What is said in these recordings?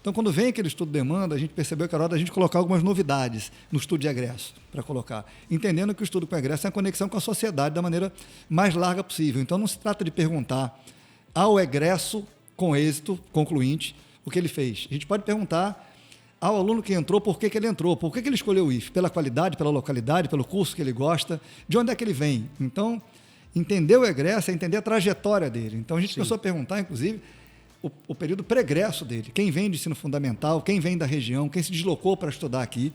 Então, quando vem aquele estudo de demanda, a gente percebeu que era hora da gente colocar algumas novidades no estudo de egresso, para colocar, entendendo que o estudo com egresso tem a conexão com a sociedade da maneira mais larga possível. Então, não se trata de perguntar ao egresso com êxito concluinte o que ele fez. A gente pode perguntar ao aluno que entrou por que ele entrou, por que ele escolheu o IF, pela qualidade, pela localidade, pelo curso que ele gosta, de onde é que ele vem. Então, entender o egresso é entender a trajetória dele. Então, a gente começou a perguntar, inclusive, o período pregresso dele, quem vem de ensino fundamental, quem vem da região, quem se deslocou para estudar aqui.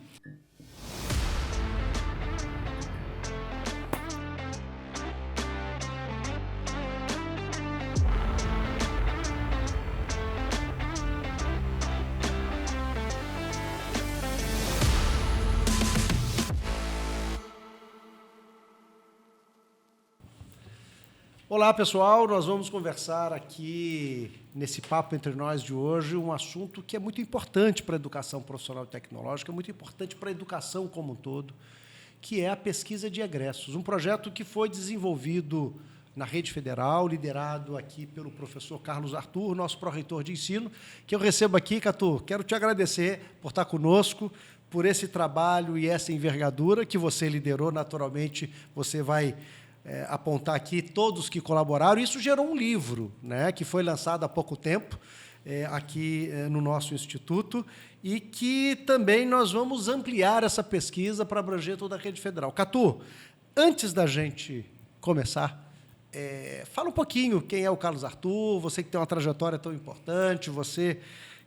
Olá, pessoal. Nós vamos conversar aqui, nesse papo entre nós de hoje, um assunto que é muito importante para a educação profissional e tecnológica, muito importante para a educação como um todo, que é a pesquisa de egressos. Um projeto que foi desenvolvido na rede federal, liderado aqui pelo professor Carlos Arthur, nosso pró-reitor de ensino, que eu recebo aqui. Catu, quero te agradecer por estar conosco, por esse trabalho e essa envergadura que você liderou. Naturalmente, você vai apontar aqui todos que colaboraram. Isso gerou um livro, né, que foi lançado há pouco tempo aqui no nosso instituto e que também nós vamos ampliar essa pesquisa para abranger toda a rede federal. Catu, antes da gente começar, fala um pouquinho quem é o Carlos Arthur, você que tem uma trajetória tão importante, você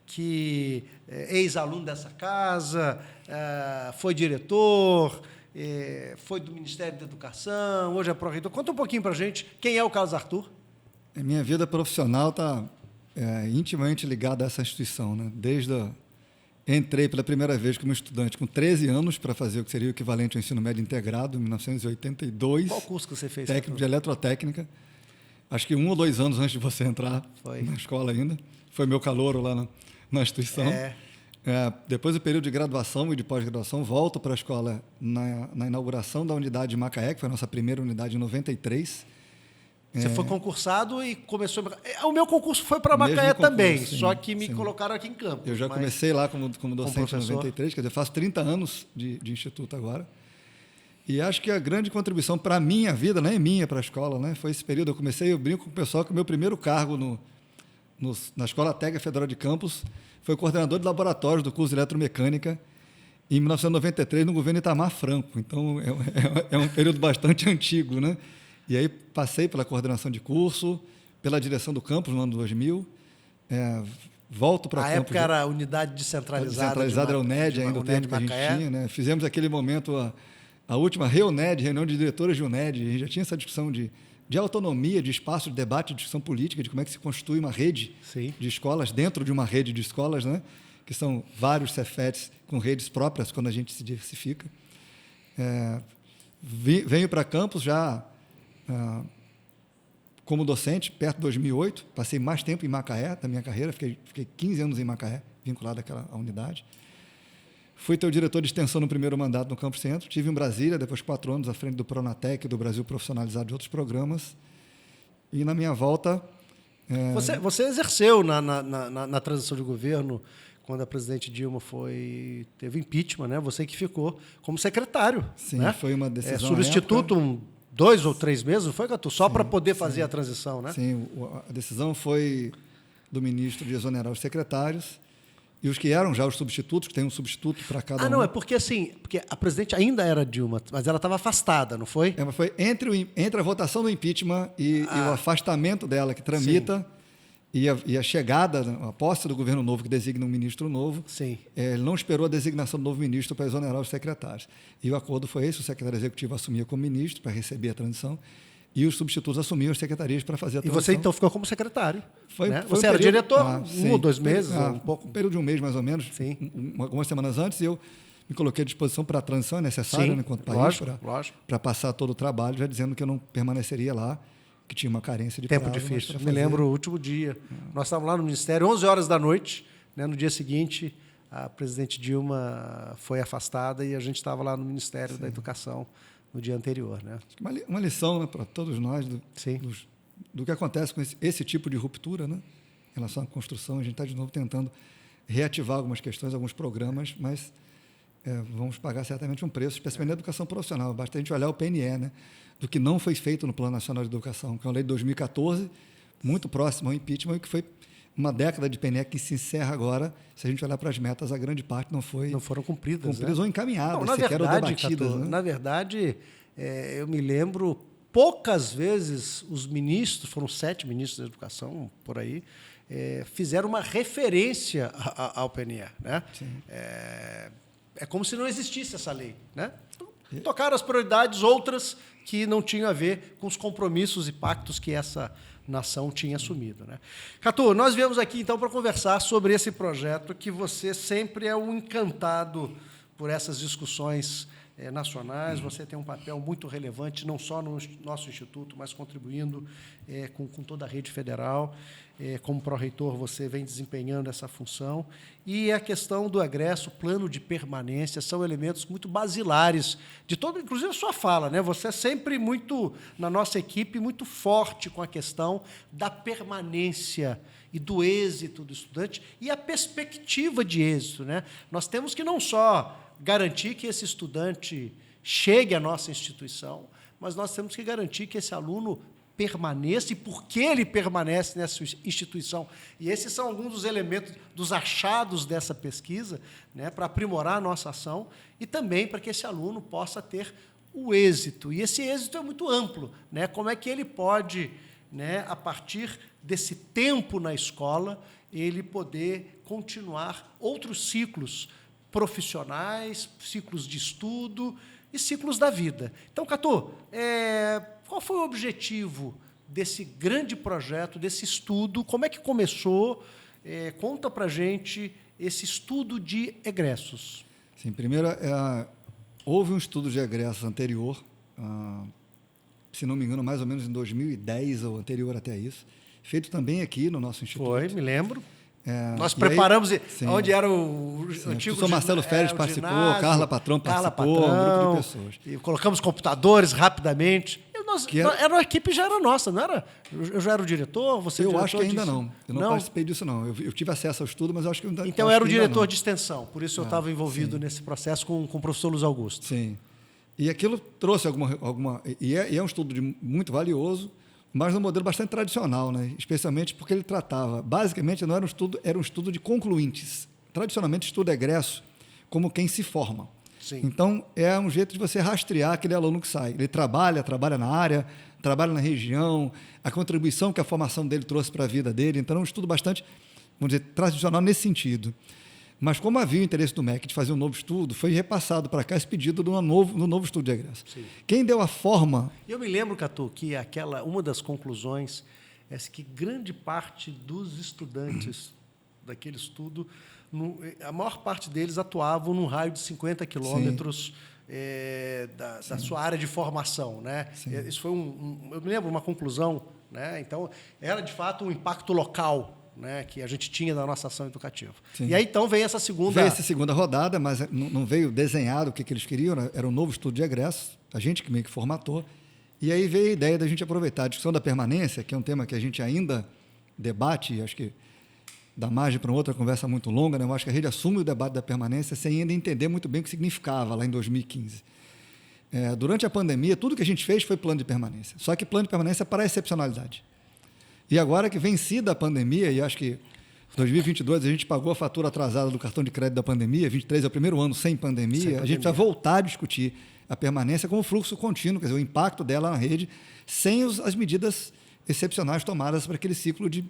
que é ex-aluno dessa casa, foi diretor, foi do Ministério da Educação, hoje é pró-reitor. Conta um pouquinho para a gente quem é o Carlos Arthur. A minha vida profissional está intimamente ligada a essa instituição, né? Entrei pela primeira vez como estudante com 13 anos para fazer o que seria o equivalente ao ensino médio integrado, em 1982. Qual curso que você fez? Técnico de eletrotécnica. Acho que 1 ou 2 anos antes de você entrar na escola ainda. Foi meu calouro lá na instituição. Depois do período de graduação e de pós-graduação, volto para a escola na inauguração da unidade de Macaé, que foi a nossa primeira unidade em 93. Você foi concursado e começou... O meu concurso foi para Macaé também, sim, só que me colocaram aqui em Campos. Eu já comecei lá como docente em 93, quer dizer, faço 30 anos de instituto agora. E acho que a grande contribuição para a minha vida, não é minha, para a escola, né, foi esse período. Eu brinco com o pessoal que o meu primeiro cargo na Escola Técnica Federal de Campos foi coordenador de laboratórios do curso de eletromecânica em 1993, no governo Itamar Franco. Então, é um período bastante antigo, né? E aí passei pela coordenação de curso, pela direção do campus no ano 2000, volto para campus. A época era a unidade descentralizada. Descentralizada era a UNED, ainda o termo que a gente tinha, né? Fizemos aquele momento, a última REUNED, reunião de diretores de UNED, a gente já tinha essa discussão de autonomia, de espaço de debate, de discussão política, de como é que se constitui uma rede de escolas dentro de uma rede de escolas, né? Que são vários Cefetes com redes próprias quando a gente se diversifica. Venho para campus já como docente, perto de 2008, passei mais tempo em Macaé, da minha carreira, fiquei 15 anos em Macaé, vinculado àquela unidade. Fui teu diretor de extensão no primeiro mandato no Campus Centro, tive em Brasília, depois 4 anos à frente do Pronatec, do Brasil Profissionalizado de outros programas, e na minha volta... Você exerceu na transição de governo, quando a presidente Dilma teve impeachment, né? Você que ficou como secretário. Sim, né? Foi uma decisão... substituto 2 ou 3 meses, não foi, Catu? Só para poder fazer a transição, né? Sim, a decisão foi do ministro de exonerar os secretários e os que eram já os substitutos, que tem um substituto para cada um. Não, é porque a presidente ainda era Dilma, mas ela estava afastada, não foi? Mas foi entre a votação do impeachment e o afastamento dela, que tramita, e a chegada, a posse do governo novo, que designa um ministro novo. Sim. Ele não esperou a designação do novo ministro para exonerar os secretários. E o acordo foi esse: o secretário executivo assumia como ministro para receber a transição e os substitutos assumiam as secretarias para fazer a transição. E você, então, ficou como secretário? Foi você era diretor 1 ou 2 meses? Um pouco, um período de 1 mês, mais ou menos. Sim. Algumas semanas antes, eu me coloquei à disposição para a transição necessária, né, enquanto país, para passar todo o trabalho, já dizendo que eu não permaneceria lá, que tinha uma carência de tempo prazo, difícil. Me lembro o último dia. Nós estávamos lá no Ministério, 11 horas da noite, né, no dia seguinte, a presidente Dilma foi afastada e a gente estava lá no Ministério da Educação no dia anterior. Né? Uma lição, né, para todos nós do que acontece com esse tipo de ruptura, né, em relação à construção. A gente está, de novo, tentando reativar algumas questões, alguns programas, mas vamos pagar certamente um preço, especialmente na educação profissional. Basta a gente olhar o PNE, né, do que não foi feito no Plano Nacional de Educação, que é uma lei de 2014, muito próxima ao impeachment, e que foi uma década de PNE que se encerra agora. Se a gente olhar para as metas, a grande parte não foram cumpridas, né? Ou encaminhadas, não, sequer ou debatidas. Cato, né? Na verdade, eu me lembro, poucas vezes os ministros, foram 7 ministros da educação, por aí, fizeram uma referência ao PNE. Né? É como se não existisse essa lei. Né? Tocaram as prioridades, outras que não tinham a ver com os compromissos e pactos que essa nação tinha assumido. Né? Catu, nós viemos aqui, então, para conversar sobre esse projeto, que você sempre é um encantado por essas discussões nacionais. Você tem um papel muito relevante, não só no nosso instituto, mas contribuindo com toda a rede federal. Como pró-reitor, você vem desempenhando essa função. E a questão do egresso, plano de permanência, são elementos muito basilares de todo, inclusive a sua fala, né? Você é sempre muito, na nossa equipe, muito forte com a questão da permanência e do êxito do estudante e a perspectiva de êxito, né? Nós temos que não só garantir que esse estudante chegue à nossa instituição, mas nós temos que garantir que esse aluno permaneça e por que ele permanece nessa instituição. E esses são alguns dos elementos, dos achados dessa pesquisa, né, para aprimorar a nossa ação e também para que esse aluno possa ter o êxito. E esse êxito é muito amplo. Né? Como é que ele pode, né, a partir desse tempo na escola, ele poder continuar outros ciclos profissionais, ciclos de estudo e ciclos da vida. Então, Catu, qual foi o objetivo desse grande projeto, desse estudo? Como é que começou? Conta para a gente esse estudo de egressos. Sim, primeiro, houve um estudo de egressos anterior, se não me engano, mais ou menos em 2010 ou anterior até isso, feito também aqui no nosso instituto. Foi, me lembro. Nós preparamos, aí, onde era o antigo... O professor Marcelo Férez participou, Carla Patrão participou, um grupo de pessoas. E colocamos computadores rapidamente. Era a equipe já era nossa, não era? Eu já era o diretor, você Eu acho que ainda não. Eu não participei disso, não. Eu tive acesso ao estudo, mas eu acho que ainda Então, era o diretor de extensão, por isso eu estava envolvido nesse processo com o professor Luiz Augusto. Sim. E aquilo trouxe alguma... E é um estudo muito valioso, mas num modelo bastante tradicional, né? Especialmente porque ele tratava, basicamente, não era um estudo, era um estudo de concluintes. Tradicionalmente, estudo egresso como quem se forma. Sim. Então, é um jeito de você rastrear aquele aluno que sai. Ele trabalha na área, trabalha na região, a contribuição que a formação dele trouxe para a vida dele. Então, é um estudo bastante, vamos dizer, tradicional nesse sentido. Mas, como havia o interesse do MEC de fazer um novo estudo, foi repassado para cá esse pedido do novo estudo de egresso. Sim. Quem deu a forma... Eu me lembro, Catu, que uma das conclusões é que grande parte dos estudantes daquele estudo, a maior parte deles atuavam num raio de 50 quilômetros da sua área de formação. Né? Isso foi eu me lembro uma conclusão. Né? Então, era, de fato, um impacto local, né, que a gente tinha da nossa ação educativa. Sim. E aí, então, veio essa segunda... Veio essa segunda rodada, mas não veio desenhado o que eles queriam, né? Era um novo estudo de egresso, a gente que meio que formatou, e aí veio a ideia da gente aproveitar a discussão da permanência, que é um tema que a gente ainda debate, e acho que dá margem para outra conversa muito longa, né? Eu acho que a rede assume o debate da permanência sem ainda entender muito bem o que significava lá em 2015. Durante a pandemia, tudo que a gente fez foi plano de permanência, só que plano de permanência para a excepcionalidade. E agora que vencida a pandemia, e acho que em 2022 a gente pagou a fatura atrasada do cartão de crédito da pandemia, 2023 é o primeiro ano sem pandemia, a gente vai voltar a discutir a permanência como fluxo contínuo, quer dizer, o impacto dela na rede, sem as medidas excepcionais tomadas para aquele ciclo de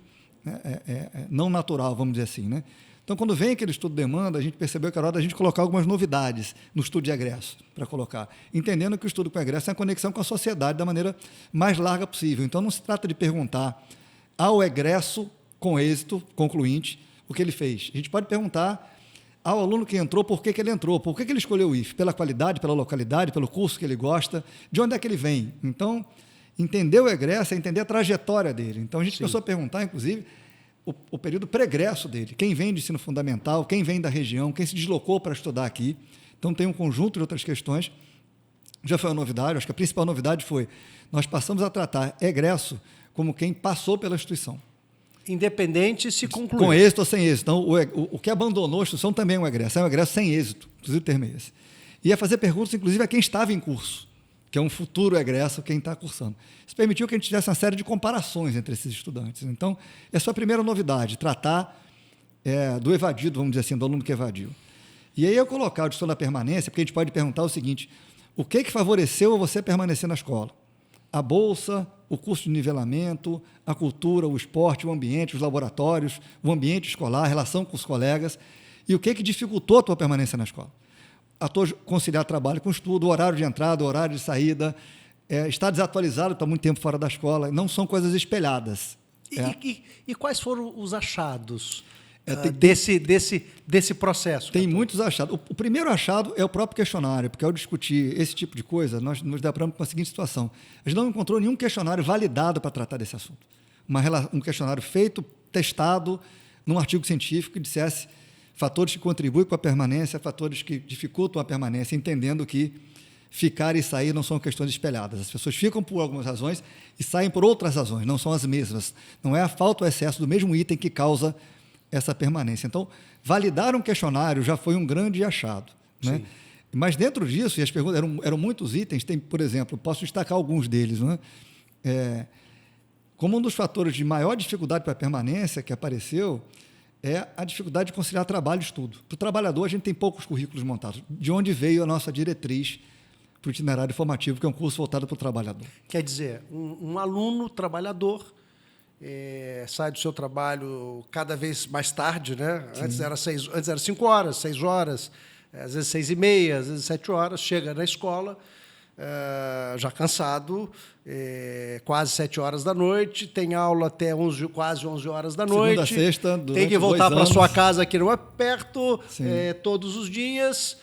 não natural, vamos dizer assim. Né? Então, quando vem aquele estudo de demanda, a gente percebeu que era hora da gente colocar algumas novidades no estudo de egresso, para colocar, entendendo que o estudo com egresso é a conexão com a sociedade da maneira mais larga possível. Então, não se trata de perguntar ao egresso com êxito concluinte o que ele fez. A gente pode perguntar ao aluno que entrou por que ele entrou, por que ele escolheu o IF, pela qualidade, pela localidade, pelo curso que ele gosta, de onde é que ele vem. Então, entender o egresso é entender a trajetória dele. Então, a gente começou a perguntar, inclusive, o período pregresso dele, quem vem de ensino fundamental, quem vem da região, quem se deslocou para estudar aqui. Então, tem um conjunto de outras questões. Já foi uma novidade, acho que a principal novidade foi nós passamos a tratar egresso como quem passou pela instituição. Independente se concluir. Com êxito ou sem êxito. Então, o que abandonou a instituição também é um egresso. É um egresso sem êxito, inclusive o termo é esse. E é fazer perguntas, inclusive, a quem estava em curso, que é um futuro egresso, quem está cursando. Isso permitiu que a gente tivesse uma série de comparações entre esses estudantes. Então, essa é a primeira novidade, tratar do evadido, vamos dizer assim, do aluno que evadiu. E aí eu colocar a discussão da permanência, porque a gente pode perguntar o seguinte: o que favoreceu você permanecer na escola? A bolsa, o curso de nivelamento, a cultura, o esporte, o ambiente, os laboratórios, o ambiente escolar, a relação com os colegas, e o que dificultou a tua permanência na escola? A tua conciliar trabalho com estudo, horário de entrada, horário de saída, estar desatualizado, está muito tempo fora da escola, não são coisas espelhadas. E quais foram os achados desse processo? Tem muitos achados. O primeiro achado é o próprio questionário, porque ao discutir esse tipo de coisa, nós nos deparamos com a seguinte situação: a gente não encontrou nenhum questionário validado para tratar desse assunto. Um questionário feito, testado, num artigo científico que dissesse fatores que contribuem com a permanência, fatores que dificultam a permanência, entendendo que ficar e sair não são questões espelhadas. As pessoas ficam por algumas razões e saem por outras razões, não são as mesmas. Não é a falta ou excesso do mesmo item que causa essa permanência. Então, validar um questionário já foi um grande achado, né? Mas dentro disso, e as perguntas eram muitos itens, tem, por exemplo, posso destacar alguns deles, né? Como um dos fatores de maior dificuldade para a permanência que apareceu é a dificuldade de conciliar trabalho e estudo. Para o trabalhador, a gente tem poucos currículos montados. De onde veio a nossa diretriz para o itinerário formativo, que é um curso voltado para o trabalhador? Quer dizer, um aluno trabalhador sai do seu trabalho cada vez mais tarde, né? Antes era 5 horas, 6 horas, às vezes 6h30, às vezes 7 horas, chega na escola, já cansado, quase 7 horas da noite, tem aula até quase 11 horas da noite. Segunda a sexta, tem que voltar para sua casa, que não é perto, todos os dias.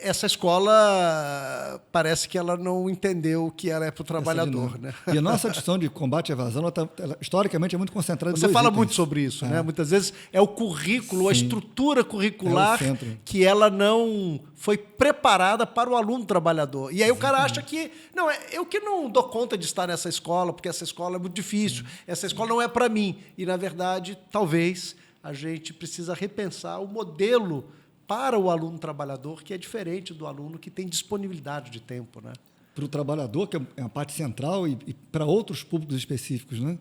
Essa escola parece que ela não entendeu que ela é para o trabalhador, né? E a nossa discussão de combate à evasão, ela, historicamente, é muito concentrada em Você fala itens. muito sobre isso, né? Muitas vezes é o currículo, a estrutura curricular que ela não foi preparada para o aluno trabalhador. E aí o cara acha que, não, eu que não dou conta de estar nessa escola, porque essa escola é muito difícil, essa escola não é para mim. E, na verdade, talvez a gente precisa repensar o modelo para o aluno trabalhador, que é diferente do aluno que tem disponibilidade de tempo, né? Para o trabalhador, que é uma parte central, e para outros públicos específicos, né?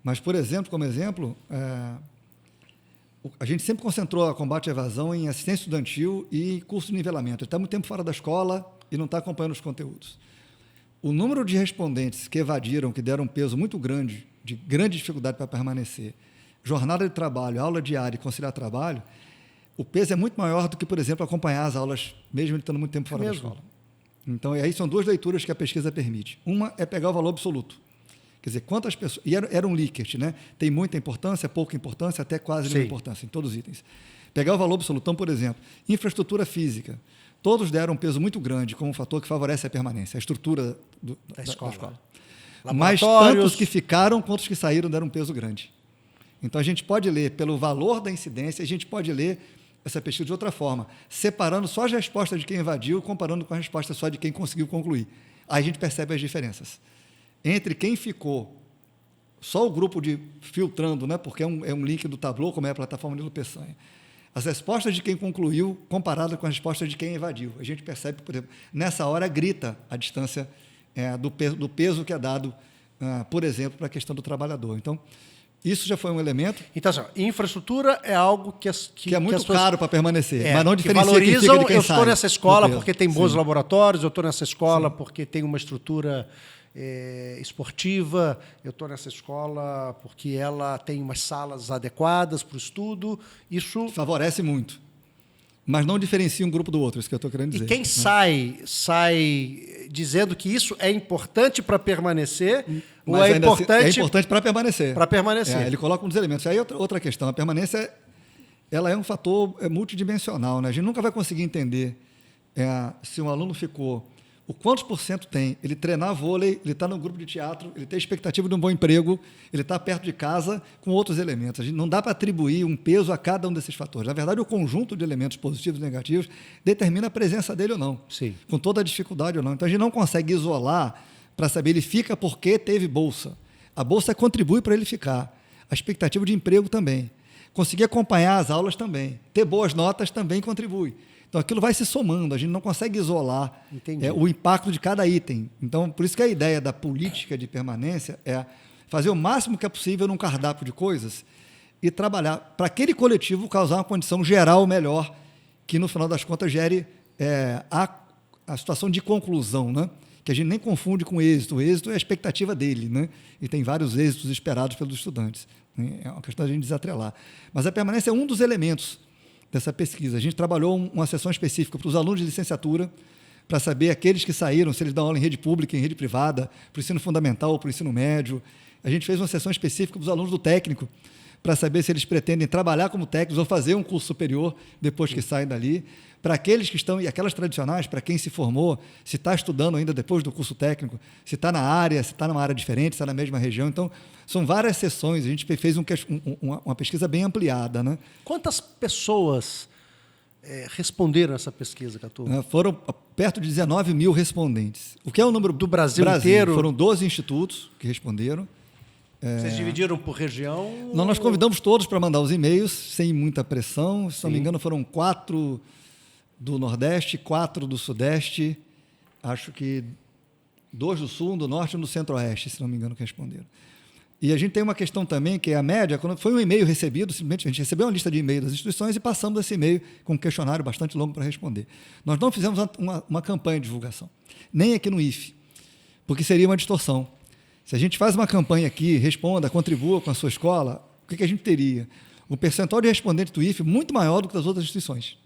Mas, por exemplo, como exemplo, a gente sempre concentrou a combate à evasão em assistência estudantil e curso de nivelamento. Ele está muito tempo fora da escola e não está acompanhando os conteúdos. O número de respondentes que evadiram, que deram um peso muito grande, de grande dificuldade para permanecer, jornada de trabalho, aula diária e conciliar trabalho, o peso é muito maior do que, por exemplo, acompanhar as aulas, mesmo ele estando muito tempo fora da escola. Então, aí são duas leituras que a pesquisa permite. Uma é pegar o valor absoluto. Quer dizer, quantas pessoas... E era um Likert, né? Tem muita importância, pouca importância, até quase nenhuma importância, em todos os itens. Pegar o valor absoluto. Então, por exemplo, infraestrutura física. Todos deram um peso muito grande como um fator que favorece a permanência, a estrutura da escola. Mas tantos que ficaram quanto os que saíram deram um peso grande. Então, a gente pode ler pelo valor da incidência, a gente pode ler essa pesquisa de outra forma, separando só as respostas de quem evadiu, comparando com a resposta só de quem conseguiu concluir. Aí a gente percebe as diferenças. Entre quem ficou, só o grupo de filtrando, né, porque é um link do Tableau, como é a plataforma Nilo Peçanha, as respostas de quem concluiu, comparada com as respostas de quem evadiu. A gente percebe, por exemplo, nessa hora grita a distância do peso que é dado, por exemplo, para a questão do trabalhador. Então, isso já foi um elemento. Então, assim, infraestrutura é algo que é muito caro para permanecer, mas não diferencia quem fica de quem eu sai. Eu estou nessa escola porque tem bons laboratórios, eu estou nessa escola porque tem uma estrutura esportiva, eu estou nessa escola porque ela tem umas salas adequadas para o estudo. Isso favorece muito, mas não diferencia um grupo do outro, isso que eu estou querendo dizer. E quem sai dizendo que isso é importante para permanecer, ou é importante para permanecer. Para permanecer. Ele coloca um dos elementos. Aí outra questão, a permanência ela é um fator multidimensional, né? A gente nunca vai conseguir entender se um aluno ficou, o quantos por cento tem, ele treinar vôlei, ele está no grupo de teatro, ele tem expectativa de um bom emprego, ele está perto de casa, com outros elementos. A gente não dá para atribuir um peso a cada um desses fatores. Na verdade, o conjunto de elementos positivos e negativos determina a presença dele ou não, com toda a dificuldade ou não. Então, a gente não consegue isolar para saber ele fica porque teve bolsa. A bolsa contribui para ele ficar. a expectativa de emprego também. Conseguir acompanhar as aulas também. Ter boas notas também contribui. Então, aquilo vai se somando, a gente não consegue isolar o impacto de cada item. Então, por isso que a ideia da política de permanência é fazer o máximo que é possível num cardápio de coisas e trabalhar para aquele coletivo causar uma condição geral melhor, que, no final das contas, gere a situação de conclusão, né? Que a gente nem confunde com êxito. O êxito é a expectativa dele, né? E tem vários êxitos esperados pelos estudantes. Né? É uma questão de a gente desatrelar. Mas a permanência é um dos elementos dessa pesquisa. A gente trabalhou uma sessão específica para os alunos de licenciatura, para saber aqueles que saíram, se eles dão aula em rede pública, em rede privada, para o ensino fundamental ou para o ensino médio. A gente fez uma sessão específica para os alunos do técnico, para saber se eles pretendem trabalhar como técnicos ou fazer um curso superior depois que saem dali. Para aqueles que estão, e aquelas tradicionais, para quem se formou, se está estudando ainda depois do curso técnico, se está na área, se está numa área diferente, se está na mesma região. Então, são várias sessões, a gente fez uma pesquisa bem ampliada. Né? Quantas pessoas responderam essa pesquisa, Catu? Foram perto de 19 mil respondentes. O que é o número do Brasil inteiro? Foram 12 institutos que responderam. Vocês dividiram por região? Não, nós convidamos todos para mandar os e-mails, sem muita pressão. Se não me engano, foram 4 do Nordeste, 4 do Sudeste, acho que 2 do Sul, 1 do Norte e 1 do Centro-Oeste, se não me engano, que responderam. E a gente tem uma questão também, que é a média, quando foi um e-mail recebido, simplesmente a gente recebeu uma lista de e-mails das instituições e passamos esse e-mail com um questionário bastante longo para responder. Nós não fizemos uma campanha de divulgação, nem aqui no IFE, porque seria uma distorção. Se a gente faz uma campanha aqui, responda, contribua com a sua escola, o que a gente teria? Um percentual de respondentes do IFE muito maior do que das outras instituições.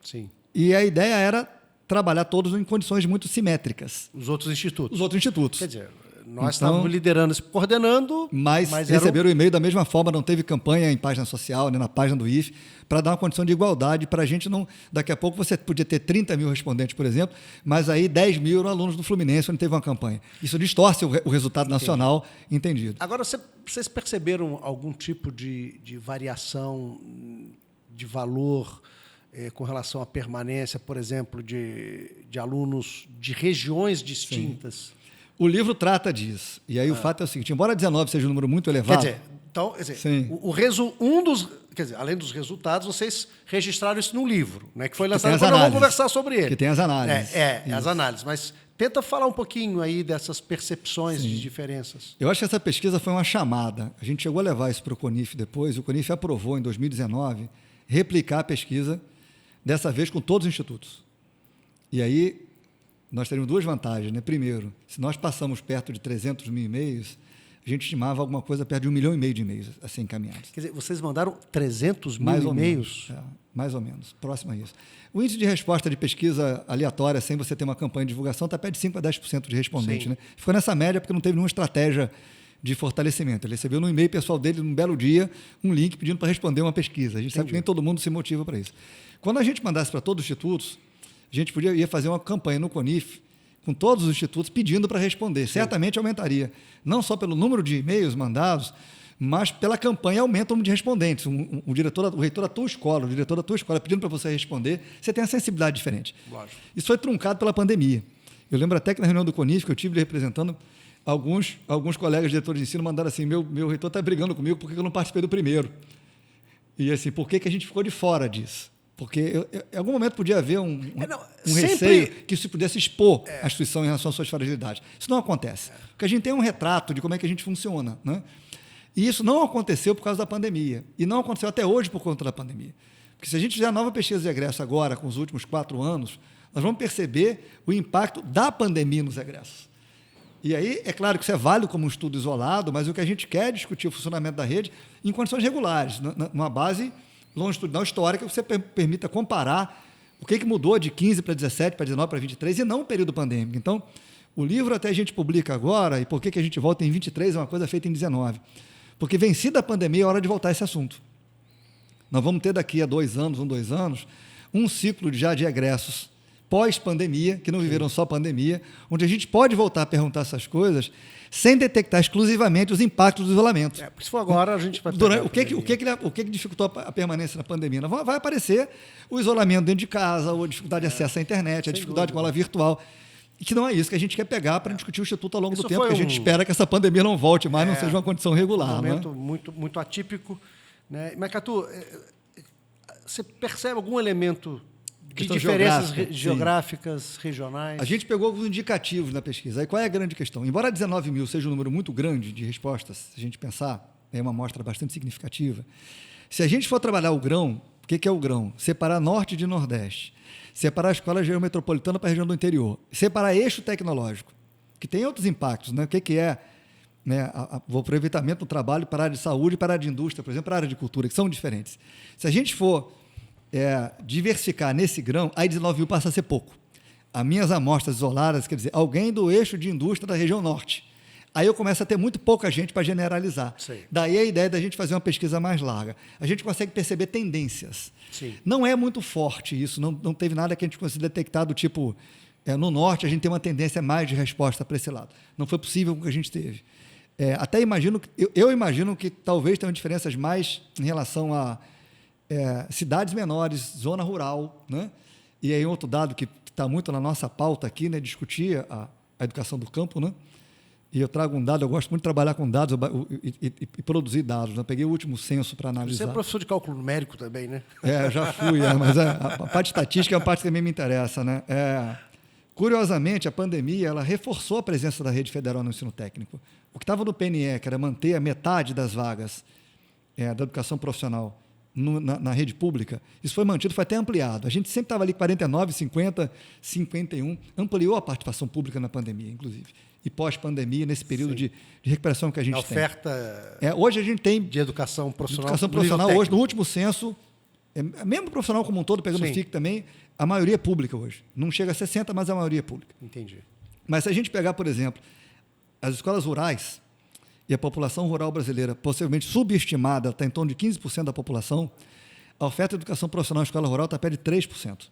Sim. E a ideia era trabalhar todos em condições muito simétricas. Os outros institutos. Os outros institutos. Quer dizer, nós estávamos liderando, coordenando, mas receberam o e-mail da mesma forma, não teve campanha em página social, nem na página do IFE, para dar uma condição de igualdade, para a gente não... Daqui a pouco você podia ter 30 mil respondentes, por exemplo, mas aí 10 mil eram alunos do Fluminense, onde teve uma campanha. Isso distorce o resultado nacional entendido. Agora, vocês perceberam algum tipo de variação de valor com relação à permanência, por exemplo, de alunos de regiões distintas? Sim. O livro trata disso. E aí o fato é o seguinte, embora 19 seja um número muito elevado... Quer dizer, além dos resultados, vocês registraram isso num livro, né, que foi lançado, depois nós vamos conversar sobre ele. Que tem as análises. As análises. Mas tenta falar um pouquinho aí dessas percepções de diferenças. Eu acho que essa pesquisa foi uma chamada. A gente chegou a levar isso para o CONIF depois. O CONIF aprovou, em 2019, replicar a pesquisa, dessa vez com todos os institutos. E aí, nós teríamos 2 vantagens. Né? Primeiro, se nós passamos perto de 300 mil e-mails, a gente estimava alguma coisa perto de 1,5 milhão de e-mails assim encaminhados. Quer dizer, vocês mandaram 300 mil e-mails? Mais ou menos, próximo a isso. O índice de resposta de pesquisa aleatória, sem você ter uma campanha de divulgação, está perto de 5% a 10% de respondentes. Né? Ficou nessa média porque não teve nenhuma estratégia de fortalecimento. Ele recebeu no e-mail pessoal dele, num belo dia, um link pedindo para responder uma pesquisa. A gente sabe que nem todo mundo se motiva para isso. Quando a gente mandasse para todos os institutos, a gente ia fazer uma campanha no CONIF, com todos os institutos, pedindo para responder. Sim. Certamente aumentaria, não só pelo número de e-mails mandados, mas pela campanha aumenta o número de respondentes. O reitor da tua escola, o diretor da tua escola pedindo para você responder, você tem uma sensibilidade diferente. Lógico. Isso foi truncado pela pandemia. Eu lembro até que na reunião do CONIF, que eu tive representando, alguns colegas diretores de ensino mandaram assim, meu reitor está brigando comigo porque eu não participei do primeiro. E assim, por que a gente ficou de fora disso? Porque em algum momento podia haver um receio que se pudesse expor a instituição em relação às suas fragilidades. Isso não acontece. Porque a gente tem um retrato de como é que a gente funciona. Né? E isso não aconteceu por causa da pandemia. E não aconteceu até hoje por conta da pandemia. Porque se a gente fizer a nova pesquisa de egresso agora, com os últimos 4 anos, nós vamos perceber o impacto da pandemia nos egressos. E aí, é claro que isso é válido como um estudo isolado, mas o que a gente quer é discutir o funcionamento da rede em condições regulares, numa base longitudinal histórica, que você permita comparar o que mudou de 15 para 17, para 19, para 23, e não o período pandêmico. Então, o livro até a gente publica agora, e por que a gente volta em 23 é uma coisa feita em 19. Porque vencida a pandemia é hora de voltar a esse assunto. Nós vamos ter daqui a 2 anos, um ciclo já de egressos pós-pandemia, que não viveram só pandemia, onde a gente pode voltar a perguntar essas coisas sem detectar exclusivamente os impactos do isolamento. Se for agora, a gente vai... O que dificultou a permanência na pandemia? Vai aparecer o isolamento dentro de casa, ou a dificuldade de acesso à internet, a dificuldade com a aula virtual. E que não é isso que a gente quer pegar para discutir o Instituto ao longo Isso do tempo, foi porque a gente espera que essa pandemia não volte mais, não seja uma condição regular. Um momento né? muito atípico. Né? Mas, Catu, você percebe algum elemento de Questão diferenças geográfica, geográficas, regionais? A gente pegou alguns indicativos na pesquisa. Aí qual é a grande questão? Embora 19 mil seja um número muito grande de respostas, se a gente pensar, é uma amostra bastante significativa. Se a gente for trabalhar o grão, o que é o grão? Separar norte de nordeste, separar a escola geometropolitana para a região do interior, separar eixo tecnológico, que tem outros impactos, né? O que é, né, o aproveitamento do trabalho para a área de saúde e para a área de indústria, por exemplo, para a área de cultura, que são diferentes. Se a gente for diversificar nesse grão, aí 19 mil passa a ser pouco. As minhas amostras isoladas, quer dizer, alguém do eixo de indústria da região norte. Aí eu começo a ter muito pouca gente para generalizar. Sim. Daí a ideia da gente fazer uma pesquisa mais larga. A gente consegue perceber tendências. Sim. Não é muito forte isso, não teve nada que a gente consiga detectar do tipo, no norte a gente tem uma tendência mais de resposta para esse lado. Não foi possível o que a gente teve. Até imagino, eu imagino que talvez tenham diferenças mais em relação a cidades menores, zona rural, né? E aí outro dado que está muito na nossa pauta aqui, né, discutir a educação do campo, né? E eu trago um dado, eu gosto muito de trabalhar com dados e produzir dados. Eu peguei o último censo para analisar. Você é professor de cálculo numérico também, né? Já fui, mas a parte estatística é uma parte que também me interessa, né? Curiosamente, a pandemia ela reforçou a presença da rede federal no ensino técnico. O que estava no PNE, que era manter a metade das vagas da educação profissional na rede pública, isso foi mantido, foi até ampliado. A gente sempre estava ali 49, 50, 51, ampliou a participação pública na pandemia, inclusive. E pós-pandemia, nesse período de recuperação que a gente tem. A oferta hoje a gente tem de educação profissional. Educação profissional hoje, no último censo, mesmo profissional como um todo, pegando o FIC também, a maioria é pública hoje. Não chega a 60%, mas a maioria é pública. Entendi. Mas se a gente pegar, por exemplo, as escolas rurais e a população rural brasileira, possivelmente subestimada, está em torno de 15% da população, a oferta de educação profissional na escola rural está perto de 3%.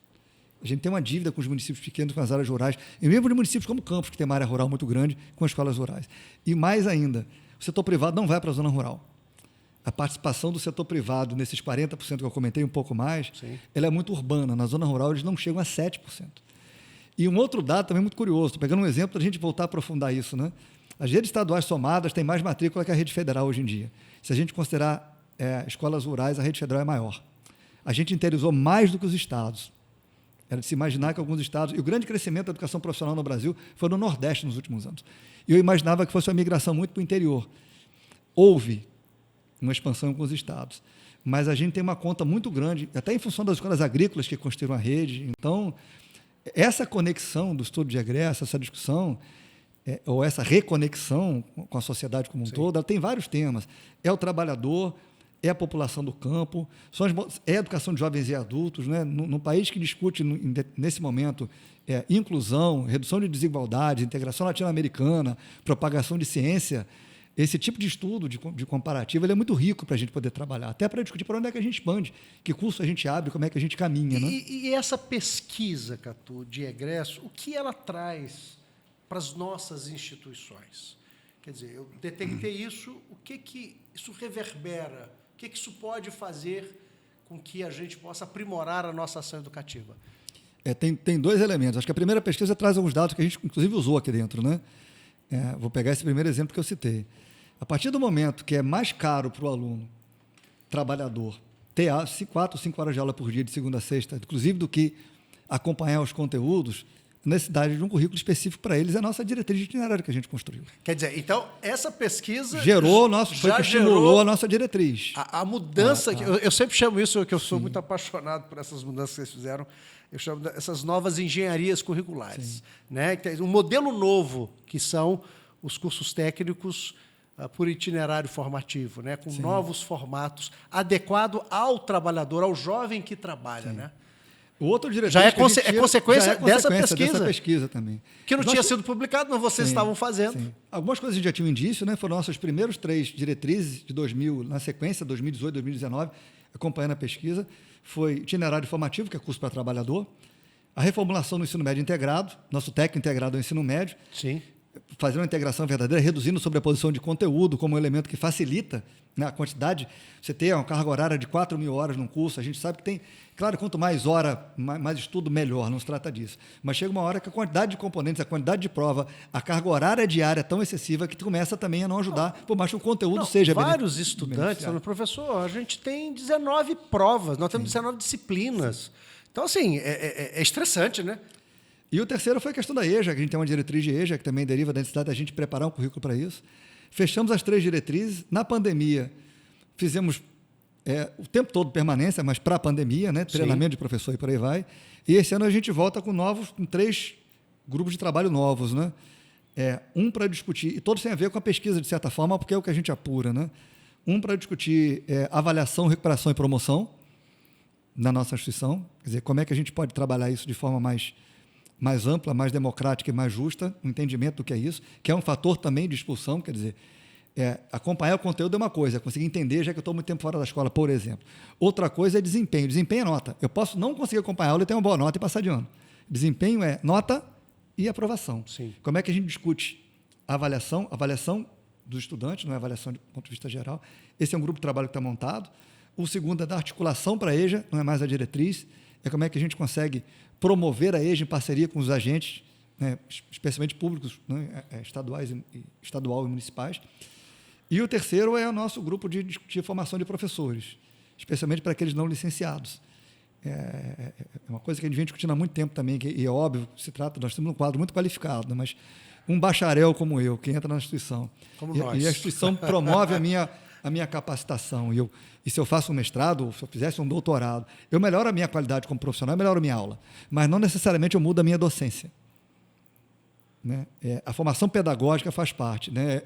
A gente tem uma dívida com os municípios pequenos, com as áreas rurais, e mesmo de municípios como Campos, que tem uma área rural muito grande, com as escolas rurais. E mais ainda, o setor privado não vai para a zona rural. A participação do setor privado nesses 40% que eu comentei, um pouco mais, ela é muito urbana. Na zona rural, eles não chegam a 7%. E um outro dado também muito curioso, estou pegando um exemplo para a gente voltar a aprofundar isso, né? As redes estaduais somadas têm mais matrícula que a rede federal hoje em dia. Se a gente considerar escolas rurais, a rede federal é maior. A gente interiorizou mais do que os estados. Era de se imaginar que alguns estados... E o grande crescimento da educação profissional no Brasil foi no Nordeste nos últimos anos. E eu imaginava que fosse uma migração muito para o interior. Houve uma expansão em alguns estados. Mas a gente tem uma conta muito grande, até em função das escolas agrícolas que construíram a rede. Então, essa conexão do estudo de egresso, essa discussão, ou essa reconexão com a sociedade como um todo, ela tem vários temas. É o trabalhador... é a população do campo, é a educação de jovens e adultos, né? Num país que discute, nesse momento, inclusão, redução de desigualdades, integração latino-americana, propagação de ciência, esse tipo de estudo, de comparativo, ele é muito rico para a gente poder trabalhar, até para discutir para onde é que a gente expande, que curso a gente abre, como é que a gente caminha. Né? E essa pesquisa, Catu, de egresso, o que ela traz para as nossas instituições? Quer dizer, eu detectei isso, o que isso reverbera? O que isso pode fazer com que a gente possa aprimorar a nossa ação educativa? Tem dois elementos. Acho que a primeira pesquisa traz alguns dados que a gente, inclusive, usou aqui dentro. Né? Vou pegar esse primeiro exemplo que eu citei. A partir do momento que é mais caro para o aluno, trabalhador, ter 4 ou 5 horas de aula por dia, de segunda a sexta, inclusive do que acompanhar os conteúdos, a necessidade de um currículo específico para eles é a nossa diretriz de itinerário que a gente construiu. Quer dizer, então, essa pesquisa... estimulou a nossa diretriz. A mudança... Eu sempre chamo isso, que eu sou muito apaixonado por essas mudanças que vocês fizeram, eu chamo essas novas engenharias curriculares. Né? Um modelo novo, que são os cursos técnicos por itinerário formativo, né? Com novos formatos, adequado ao trabalhador, ao jovem que trabalha, né? O outro diretor já é consequência dessa pesquisa também. Que não tinha sido publicado, mas vocês estavam fazendo. Sim. Algumas coisas a gente já tinha um indício, né? Foram nossos primeiros 3 diretrizes de 2000, na sequência, 2018, 2019, acompanhando a pesquisa. Foi itinerário formativo, que é curso para trabalhador. A reformulação do ensino médio integrado, nosso técnico integrado ao ensino médio. Sim. fazer uma integração verdadeira, reduzindo sobreposição de conteúdo como um elemento que facilita, né, a quantidade. Você ter uma carga horária de 4.000 horas num curso, a gente sabe que tem... Claro, quanto mais hora, mais estudo, melhor, não se trata disso. Mas chega uma hora que a quantidade de componentes, a quantidade de prova, a carga horária diária é tão excessiva que tu começa também a não ajudar, por mais que o conteúdo seja vários estudantes, professor, a gente tem 19 provas, nós temos 19 disciplinas. Então, assim, é estressante, né? E o terceiro foi a questão da EJA, que a gente tem uma diretriz de EJA, que também deriva da necessidade da gente preparar um currículo para isso. Fechamos as 3 diretrizes. Na pandemia, fizemos o tempo todo permanência, mas para a pandemia, né? Treinamento de professor e por aí vai. E esse ano a gente volta com 3 grupos de trabalho novos, né? Um para discutir, e todos têm a ver com a pesquisa, de certa forma, porque é o que a gente apura, né? Um para discutir avaliação, recuperação e promoção na nossa instituição. Quer dizer, como é que a gente pode trabalhar isso de forma mais ampla, mais democrática e mais justa, um entendimento do que é isso, que é um fator também de expulsão, quer dizer, acompanhar o conteúdo é uma coisa, conseguir entender, já que eu estou muito tempo fora da escola, por exemplo. Outra coisa é desempenho. Desempenho é nota. Eu posso não conseguir acompanhar a aula e ter uma boa nota e passar de ano. Desempenho é nota e aprovação. Sim. Como é que a gente discute a avaliação dos estudantes, não é avaliação do ponto de vista geral. Esse é um grupo de trabalho que está montado. O segundo é da articulação para a EJA, não é mais a diretriz, é como é que a gente consegue promover a EJA em parceria com os agentes, né, especialmente públicos, né, estadual e municipais. E o terceiro é o nosso grupo de formação de professores, especialmente para aqueles não licenciados. É uma coisa que a gente vem discutindo há muito tempo também, e é óbvio, nós temos um quadro muito qualificado, né, mas um bacharel como eu, que entra na instituição, e a instituição promove a minha capacitação, e se eu faço um mestrado, ou se eu fizesse um doutorado, eu melhoro a minha qualidade como profissional, eu melhoro a minha aula, mas não necessariamente eu mudo a minha docência. Né? A formação pedagógica faz parte. Né?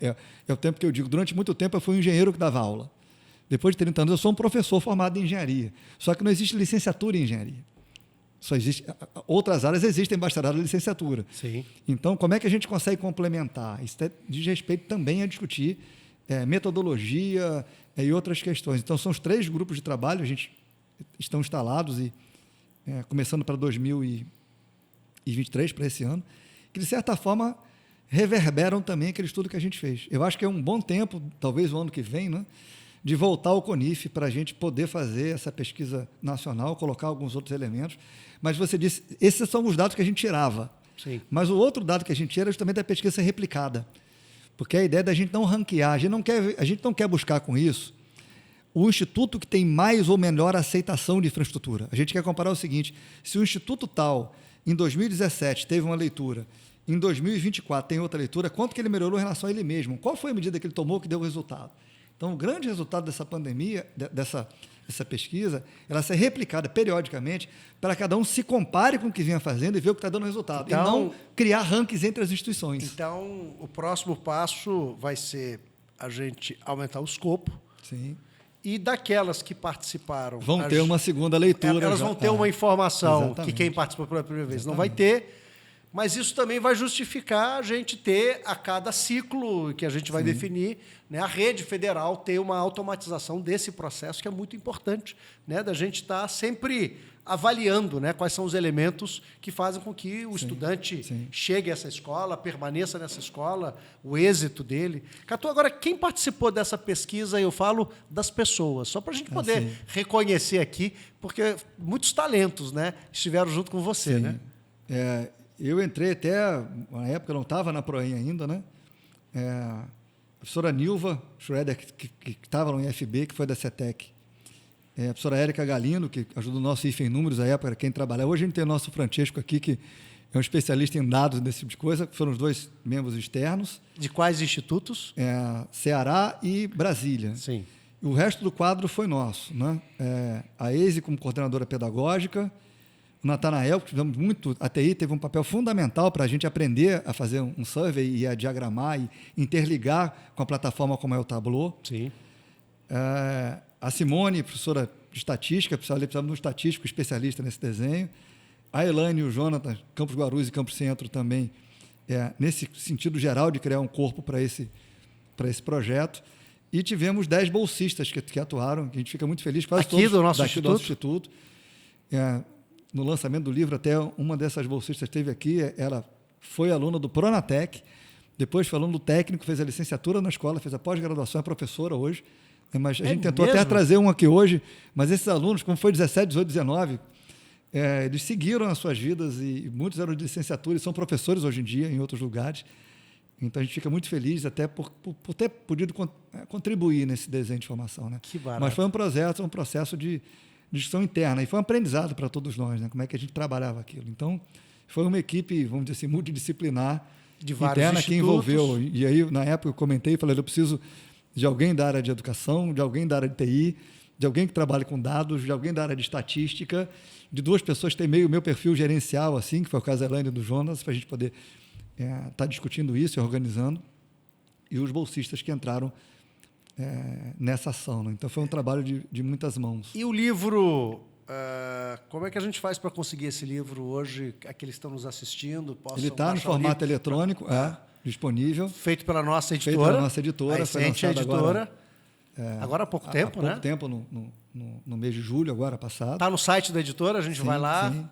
É o tempo que eu digo, durante muito tempo eu fui um engenheiro que dava aula. Depois de 30 anos eu sou um professor formado em engenharia. Só que não existe licenciatura em engenharia. Só existe, outras áreas existem bacharelado e licenciatura. Sim. Então, como é que a gente consegue complementar? Isso diz respeito também a discutir metodologia e outras questões. Então, são os 3 grupos de trabalho, a gente estão instalados e começando para 2023, para esse ano, que, de certa forma, reverberam também aquele estudo que a gente fez. Eu acho que é um bom tempo, talvez o ano que vem, né, de voltar ao CONIF para a gente poder fazer essa pesquisa nacional, colocar alguns outros elementos. Mas você disse, esses são os dados que a gente tirava. Sim. Mas o outro dado que a gente tira é justamente da pesquisa ser replicada. Porque a ideia é da gente não ranquear, a gente não quer buscar com isso o instituto que tem mais ou melhor aceitação de infraestrutura. A gente quer comparar o seguinte, se o instituto tal, em 2017, teve uma leitura, em 2024 tem outra leitura, quanto que ele melhorou em relação a ele mesmo? Qual foi a medida que ele tomou que deu o resultado? Então, o grande resultado dessa pandemia, dessa pesquisa, ela ser replicada periodicamente para cada um se compare com o que vinha fazendo e ver o que está dando resultado. Então, e não criar rankings entre as instituições. Então, o próximo passo vai ser a gente aumentar o escopo. Sim. E daquelas que participaram... Vão ter uma segunda leitura. Elas vão ter uma informação exatamente. Que quem participou pela primeira vez não vai ter, mas isso também vai justificar a gente ter, a cada ciclo que a gente vai definir, né, a rede federal ter uma automatização desse processo, que é muito importante, né, da gente estar sempre avaliando, né, quais são os elementos que fazem com que o estudante chegue a essa escola, permaneça nessa escola, o êxito dele. Catu, agora, quem participou dessa pesquisa, eu falo das pessoas, só para a gente poder reconhecer aqui, porque muitos talentos, né, estiveram junto com você. Né? Eu entrei até, na época eu não estava na Proem ainda, né? A professora Nilva Schroeder, que estava no IFB, que foi da CETEC. A professora Érica Galindo, que ajudou o nosso IFE em números à época, quem trabalha. Hoje a gente tem o nosso Francesco aqui, que é um especialista em dados desse tipo de coisa, que foram os 2 membros externos. De quais institutos? Ceará e Brasília. Sim. O resto do quadro foi nosso. Né? A Eise como coordenadora pedagógica, o Natanael, que tivemos muito, a TI teve um papel fundamental para a gente aprender a fazer um survey e a diagramar e interligar com a plataforma como é o Tableau. Sim. A Simone, professora de estatística, precisava de um estatístico especialista nesse desenho. A Elaine e o Jonathan, Campos Guarulhos e Campos Centro também, nesse sentido geral de criar um corpo para esse projeto. E tivemos 10 bolsistas que atuaram, que a gente fica muito feliz. Quase aqui todos do nosso daqui do nosso instituto. No lançamento do livro, até uma dessas bolsistas esteve aqui, ela foi aluna do Pronatec, depois falando do técnico, fez a licenciatura na escola, fez a pós-graduação, é professora hoje. Mas a gente tentou mesmo? até trazer um aqui hoje, mas esses alunos, como foi 17, 18, 19, eles seguiram as suas vidas e muitos eram de licenciatura e são professores hoje em dia em outros lugares. Então, a gente fica muito feliz até por ter podido contribuir nesse desenho de formação. Né? Que barato. Mas foi um processo de discussão interna e foi um aprendizado para todos nós, né? Como é que a gente trabalhava aquilo. Então, foi uma equipe, vamos dizer assim, multidisciplinar, de vários interna institutos. que envolveu. E aí, na época, eu comentei e falei, eu preciso de alguém da área de educação, de alguém da área de TI, de alguém que trabalhe com dados, de alguém da área de estatística, de 2 pessoas que têm o meu perfil gerencial, assim, que foi o caso da Elaine e do Jonas, para a gente poder estar discutindo isso e organizando, e os bolsistas que entraram nessa ação. Né? Então, foi um trabalho de muitas mãos. E o livro, como é que a gente faz para conseguir esse livro hoje? Aqueles que estão nos assistindo possam Ele está no formato eletrônico, disponível. Feito pela nossa editora. Feito pela nossa editora. A Essente Editora. Agora há pouco tempo, né? Há pouco tempo, no mês de julho, agora passado. Está no site da editora, a gente vai lá. Sim.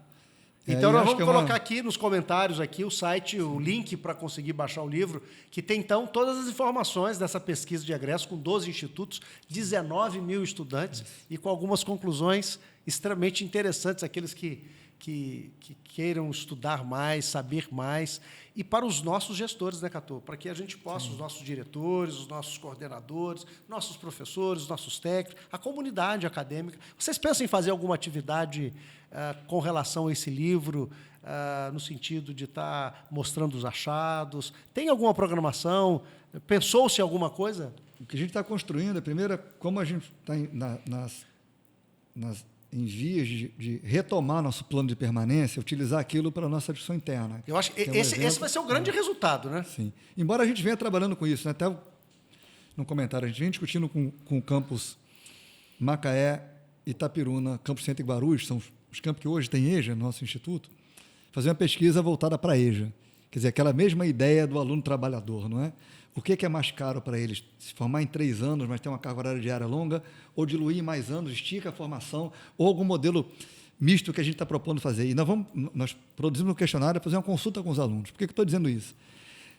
Então, nós vamos colocar aqui nos comentários aqui o site, o link para conseguir baixar o livro, que tem, então, todas as informações dessa pesquisa de egresso com 12 institutos, 19 mil estudantes e com algumas conclusões extremamente interessantes, aqueles que queiram estudar mais, saber mais, e para os nossos gestores, né, Catô? Para que a gente possa, os nossos diretores, os nossos coordenadores, nossos professores, nossos técnicos, a comunidade acadêmica. Vocês pensam em fazer alguma atividade com relação a esse livro, no sentido de estar mostrando os achados? Tem alguma programação? Pensou-se em alguma coisa? O que a gente está construindo, a primeira, como a gente está em vias de retomar nosso plano de permanência, utilizar aquilo para a nossa discussão interna. Eu acho que esse vai ser o grande resultado, né? Sim. Embora a gente venha trabalhando com isso, né? Até no comentário, a gente vem discutindo com o campus Macaé, Itapiruna, Campus Centro e Guarulhos, são os campos que hoje têm EJA no nosso instituto, fazer uma pesquisa voltada para a EJA. Quer dizer, aquela mesma ideia do aluno trabalhador, não é? O que é mais caro para eles? Se formar em 3 anos, mas ter uma carga horária diária longa, ou diluir em mais anos, estica a formação, ou algum modelo misto que a gente está propondo fazer. E nós produzimos um questionário para fazer uma consulta com os alunos. Por que eu estou dizendo isso?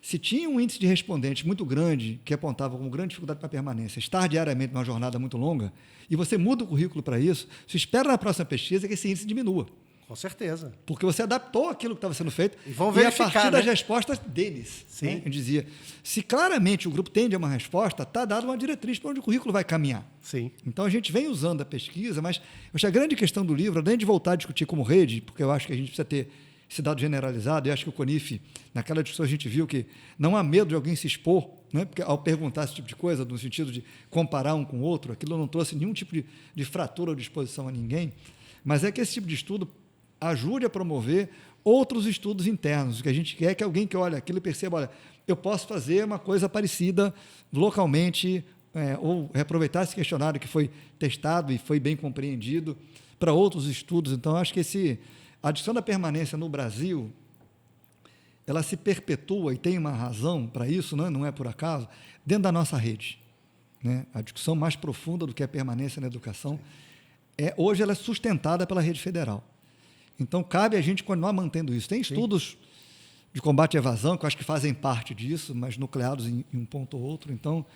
Se tinha um índice de respondentes muito grande, que apontava como grande dificuldade para a permanência, estar diariamente numa jornada muito longa, e você muda o currículo para isso, se espera na próxima pesquisa que esse índice diminua. Com certeza. Porque você adaptou aquilo que estava sendo feito e vão verificar, a partir das né? respostas deles. Sim. Né? Eu dizia, se claramente o grupo tende a uma resposta, está dada uma diretriz para onde o currículo vai caminhar. Sim. Então, a gente vem usando a pesquisa, mas eu acho que a grande questão do livro, além de voltar a discutir como rede, porque eu acho que a gente precisa ter esse dado generalizado, e acho que o CONIF, naquela discussão a gente viu que não há medo de alguém se expor, né? Porque ao perguntar esse tipo de coisa, no sentido de comparar um com o outro, aquilo não trouxe nenhum tipo de fratura ou de exposição a ninguém, mas é que esse tipo de estudo ajude a promover outros estudos internos. O que a gente quer é que alguém que olha aquilo perceba, olha, eu posso fazer uma coisa parecida localmente, ou reaproveitar esse questionário que foi testado e foi bem compreendido para outros estudos. Então, acho que a discussão da permanência no Brasil, ela se perpetua, e tem uma razão para isso, né? Não é por acaso, dentro da nossa rede. Né? A discussão mais profunda do que a permanência na educação, hoje ela é sustentada pela rede federal. Então, cabe a gente continuar mantendo isso. Tem estudos de combate à evasão, que eu acho que fazem parte disso, mas nucleados em um ponto ou outro. Então,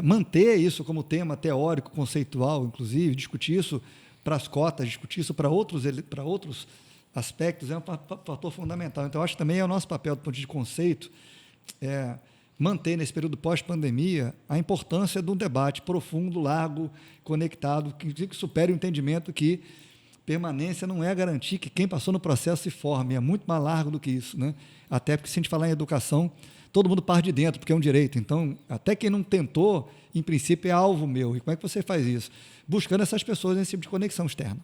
manter isso como tema teórico, conceitual, inclusive, discutir isso para as cotas, discutir isso para outros aspectos, é um fator fundamental. Então, eu acho que também é o nosso papel, do ponto de vista de conceito, manter, nesse período pós-pandemia, a importância de um debate profundo, largo, conectado, que supere o entendimento que permanência não é garantir que quem passou no processo se forme, é muito mais largo do que isso, né? Até porque, se a gente falar em educação, todo mundo parte de dentro, porque é um direito. Então, até quem não tentou, em princípio, é alvo meu. E como é que você faz isso? Buscando essas pessoas nesse tipo de conexão externa.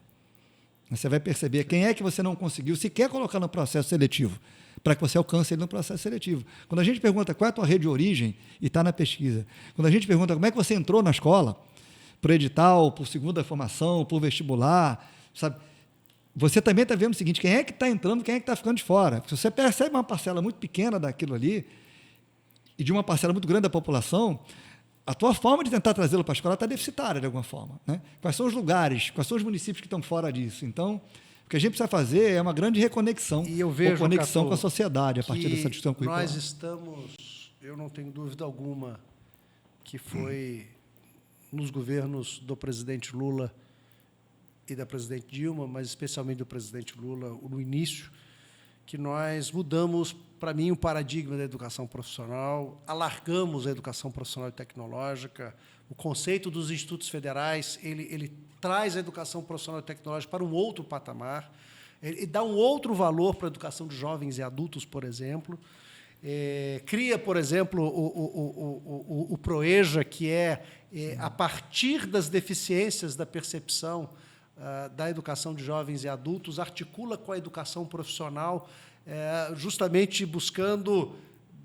Você vai perceber quem é que você não conseguiu sequer colocar no processo seletivo, para que você alcance ele no processo seletivo. Quando a gente pergunta qual é a tua rede de origem, e está na pesquisa. Quando a gente pergunta como é que você entrou na escola, por edital, por segunda formação, por vestibular, sabe? Você também está vendo o seguinte, quem é que está entrando, quem é que está ficando de fora. Se você percebe uma parcela muito pequena daquilo ali, e de uma parcela muito grande da população, a tua forma de tentar trazê-lo para a escola está deficitária de alguma forma. Né? Quais são os lugares, quais são os municípios que estão fora disso? Então, o que a gente precisa fazer é uma grande reconexão, e eu vejo, ou conexão Catô, com a sociedade, a partir dessa discussão curricular. Nós estamos eu não tenho dúvida alguma que foi nos governos do presidente Lula e da presidente Dilma, mas especialmente do presidente Lula, no início, que nós mudamos, para mim, o paradigma da educação profissional, alargamos a educação profissional e tecnológica. O conceito dos institutos federais, ele traz a educação profissional e tecnológica para um outro patamar, ele dá um outro valor para a educação de jovens e adultos, por exemplo. Cria, por exemplo, o PROEJA, que a partir das deficiências da percepção da educação de jovens e adultos, articula com a educação profissional, justamente buscando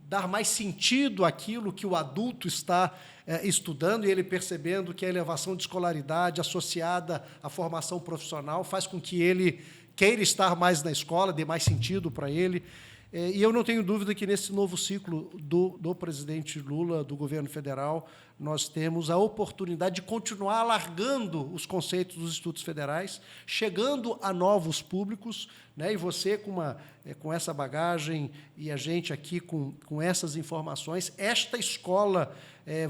dar mais sentido àquilo que o adulto está estudando, e ele percebendo que a elevação de escolaridade associada à formação profissional faz com que ele queira estar mais na escola, dê mais sentido para ele. E eu não tenho dúvida que, nesse novo ciclo do presidente Lula, do governo federal, nós temos a oportunidade de continuar alargando os conceitos dos institutos federais, chegando a novos públicos, né? E você, com essa bagagem, e a gente aqui com essas informações, esta escola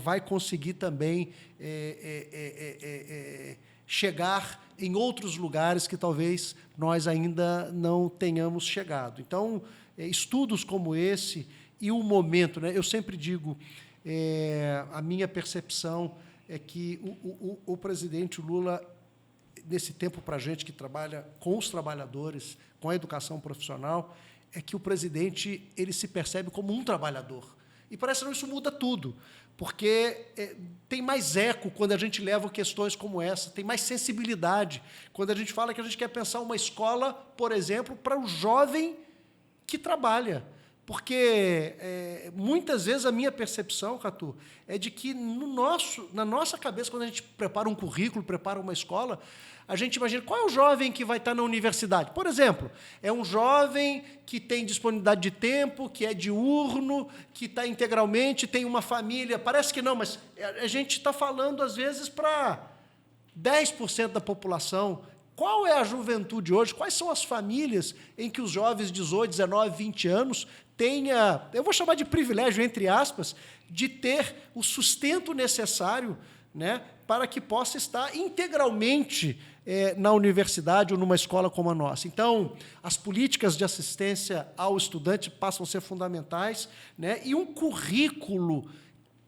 vai conseguir também chegar em outros lugares que talvez nós ainda não tenhamos chegado. Então, estudos como esse e o momento, né? Eu sempre digo, a minha percepção é que o presidente Lula, nesse tempo para a gente que trabalha com os trabalhadores, com a educação profissional, é que o presidente ele se percebe como um trabalhador. E parece que isso muda tudo, porque tem mais eco quando a gente leva questões como essa, tem mais sensibilidade quando a gente fala que a gente quer pensar uma escola, por exemplo, para o jovem que trabalha. Porque, muitas vezes, a minha percepção, Catu, é de que na nossa cabeça, quando a gente prepara um currículo, prepara uma escola, a gente imagina qual é o jovem que vai estar na universidade. Por exemplo, é um jovem que tem disponibilidade de tempo, que é diurno, que está integralmente, tem uma família. Parece que não, mas a gente está falando, às vezes, para 10% da população. Qual é a juventude hoje? Quais são as famílias em que os jovens de 18, 19, 20 anos tenha, eu vou chamar de privilégio, entre aspas, de ter o sustento necessário, né, para que possa estar integralmente na universidade ou numa escola como a nossa? Então, as políticas de assistência ao estudante passam a ser fundamentais, né, e um currículo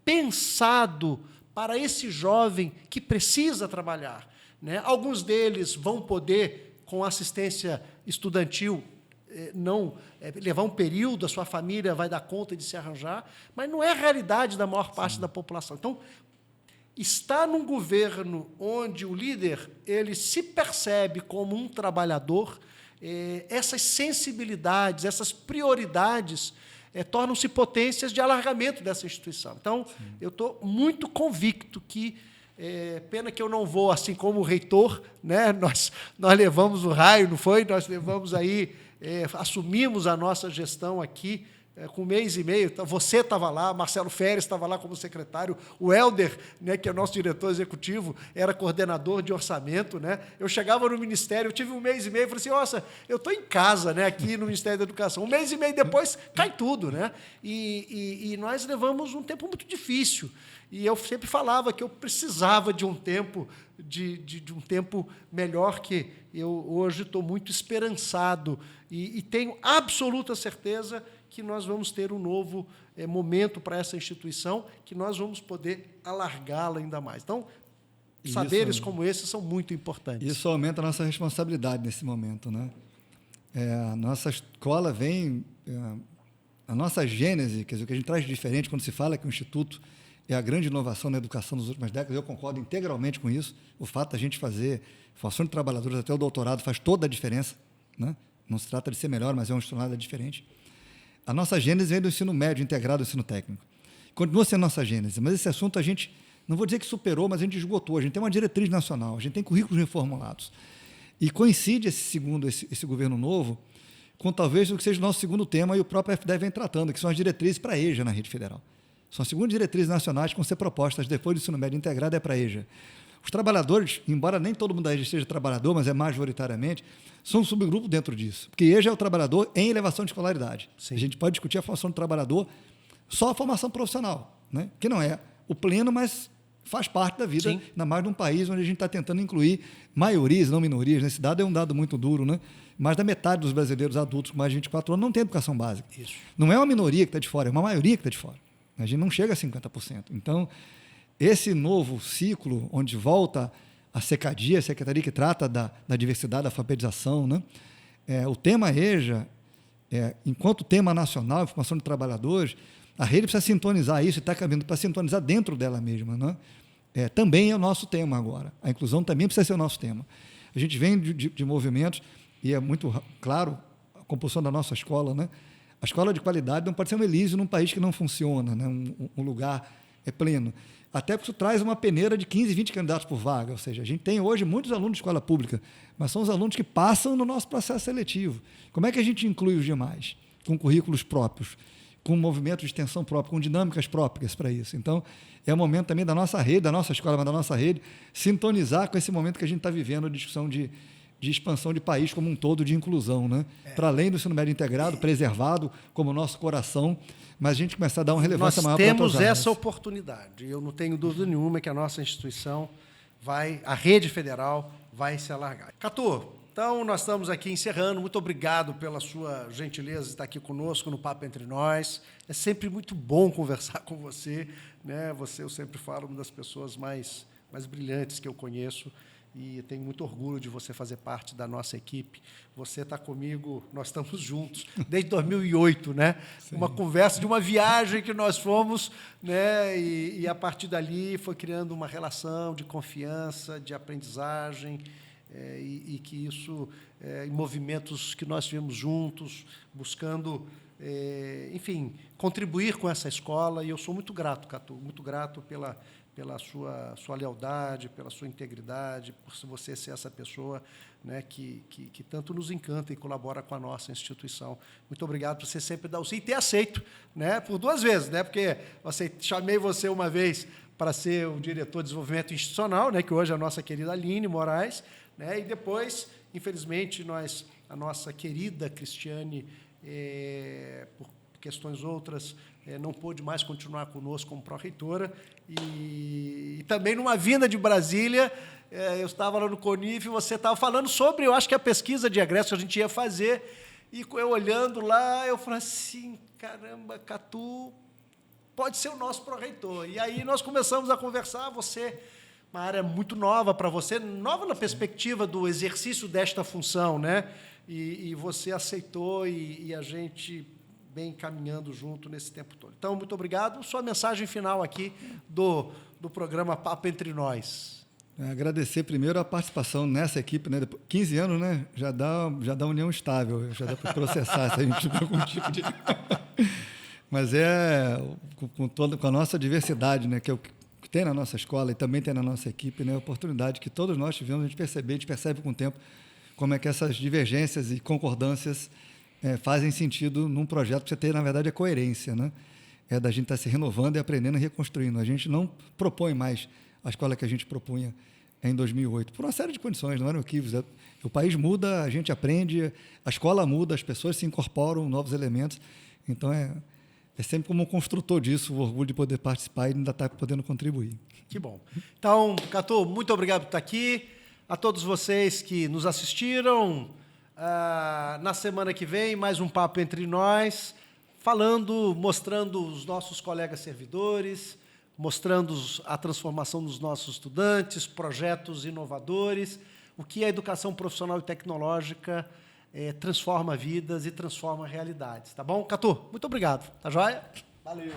pensado para esse jovem que precisa trabalhar, né? Alguns deles vão poder, com assistência estudantil, levar um período, a sua família vai dar conta de se arranjar, mas não é a realidade da maior parte da população. Então, está num governo onde o líder ele se percebe como um trabalhador, essas sensibilidades, essas prioridades tornam-se potências de alargamento dessa instituição. Então, eu estou muito convicto que, pena que eu não vou, assim como o reitor, né? Nós levamos o raio, não foi? Nós levamos aí, assumimos a nossa gestão aqui com 1 mês e meio. Você estava lá, Marcelo Feres estava lá como secretário, o Helder, né, que é nosso diretor executivo, era coordenador de orçamento, né? Eu chegava no Ministério, eu tive 1 mês e meio, falei assim, nossa, eu estou em casa, né, aqui no Ministério da Educação. 1 mês e meio depois, cai tudo, né? E nós levamos um tempo muito difícil. E eu sempre falava que eu precisava de um tempo, de um tempo melhor, que eu hoje estou muito esperançado e tenho absoluta certeza que nós vamos ter um novo momento para essa instituição, que nós vamos poder alargá-la ainda mais. Então, saberes como esses são muito importantes. Isso aumenta a nossa responsabilidade nesse momento, né? A nossa escola vem... a nossa gênese, quer dizer, o que a gente traz de diferente quando se fala que o Instituto é a grande inovação na educação das últimas décadas, eu concordo integralmente com isso. O fato da gente fazer formação de trabalhadores até o doutorado faz toda a diferença, né? Não se trata de ser melhor, mas é uma jornada diferente. A nossa gênese vem do ensino médio integrado ao ensino técnico. Continua sendo nossa gênese, mas esse assunto a gente, não vou dizer que superou, mas a gente esgotou. A gente tem uma diretriz nacional, a gente tem currículos reformulados. E coincide esse governo novo com talvez o que seja o nosso segundo tema, e o próprio FDE vem tratando, que são as diretrizes para a EJA na rede federal. São as segundas diretrizes nacionais que vão ser propostas depois do ensino médio integrado, é para a EJA. Os trabalhadores, embora nem todo mundo da EJA seja trabalhador, mas é majoritariamente, são um subgrupo dentro disso. Porque EJA é o trabalhador em elevação de escolaridade. Sim. A gente pode discutir a formação do trabalhador só a formação profissional, né? Que não é o pleno, mas faz parte da vida, Sim. ainda mais num país onde a gente está tentando incluir maiorias, não minorias. Esse dado é um dado muito duro, né? Mais da metade dos brasileiros adultos com mais de 24 anos não tem educação básica. Isso. Não é uma minoria que está de fora, é uma maioria que está de fora. A gente não chega a 50%. Então, esse novo ciclo, onde volta a SECADIA, a secretaria que trata da diversidade, da alfabetização, né? O tema EJA, enquanto tema nacional, informação de trabalhadores, a rede precisa sintonizar isso e está caminhando para sintonizar dentro dela mesma, né? Também é o nosso tema agora. A inclusão também precisa ser o nosso tema. A gente vem de movimentos, e é muito claro a composição da nossa escola, né? A escola de qualidade não pode ser um Elísio num país que não funciona, né? Um lugar pleno. Até porque isso traz uma peneira de 15, 20 candidatos por vaga. Ou seja, a gente tem hoje muitos alunos de escola pública, mas são os alunos que passam no nosso processo seletivo. Como é que a gente inclui os demais? Com currículos próprios, com um movimento de extensão próprio, com dinâmicas próprias para isso. Então, é o momento também da nossa rede, da nossa escola, mas da nossa rede, sintonizar com esse momento que a gente está vivendo, a discussão de expansão de país como um todo, de inclusão, né? Para além do ensino médio integrado, preservado como nosso coração, mas a gente começar a dar uma relevância maior para outras áreas. Nós temos essa oportunidade. Eu não tenho dúvida nenhuma que a nossa instituição a rede federal vai se alargar. Catu, então nós estamos aqui encerrando. Muito obrigado pela sua gentileza de estar aqui conosco no Papo Entre Nós. É sempre muito bom conversar com você, né? Você, eu sempre falo, uma das pessoas mais brilhantes que eu conheço. E tenho muito orgulho de você fazer parte da nossa equipe. Você está comigo, nós estamos juntos desde 2008, né? Sim. Uma conversa de uma viagem que nós fomos, né? E a partir dali foi criando uma relação de confiança, de aprendizagem, e que isso, em movimentos que nós tivemos juntos, buscando, enfim, contribuir com essa escola. E eu sou muito grato, Catu, muito grato pela sua lealdade, pela sua integridade, por você ser essa pessoa, né, que tanto nos encanta e colabora com a nossa instituição. Muito obrigado por você sempre dar o sim e ter aceito, né, por 2 vezes, né, porque chamei você uma vez para ser o diretor de desenvolvimento institucional, né, que hoje é a nossa querida Aline Moraes, né, e depois, infelizmente, a nossa querida Cristiane, por questões outras, não pôde mais continuar conosco como pró-reitora, e também numa vinda de Brasília, eu estava lá no CONIF e você estava falando sobre, eu acho que a pesquisa de egresso que a gente ia fazer, e eu olhando lá, eu falei assim, caramba, Catu pode ser o nosso pró-reitor. E aí nós começamos a conversar, uma área muito nova para você, nova na perspectiva do exercício desta função, né? E você aceitou e a gente bem caminhando junto nesse tempo todo. Então, muito obrigado. Sua mensagem final aqui do programa Papo Entre Nós. Agradecer primeiro a participação nessa equipe, né? 15 anos, né? Já dá união estável, já dá para processar se a gente tiver algum tipo de... Mas com a nossa diversidade, né? Que é o que tem na nossa escola e também tem na nossa equipe, né? A oportunidade que todos nós tivemos, a gente percebe com o tempo como é que essas divergências e concordâncias fazem sentido num projeto que você tem, na verdade, a coerência, né? Da gente estar se renovando e aprendendo e reconstruindo. A gente não propõe mais a escola que a gente propunha em 2008, por uma série de condições, não eram equívocos. O país muda, a gente aprende, a escola muda, as pessoas se incorporam, novos elementos. Então, é sempre como um construtor disso, o orgulho de poder participar e ainda estar podendo contribuir. Que bom. Então, Catu, muito obrigado por estar aqui. A todos vocês que nos assistiram, na semana que vem, mais um Papo Entre Nós, mostrando os nossos colegas servidores, mostrando a transformação dos nossos estudantes, projetos inovadores, o que a educação profissional e tecnológica transforma vidas e transforma realidades. Tá bom? Catu, muito obrigado. Tá joia? Valeu.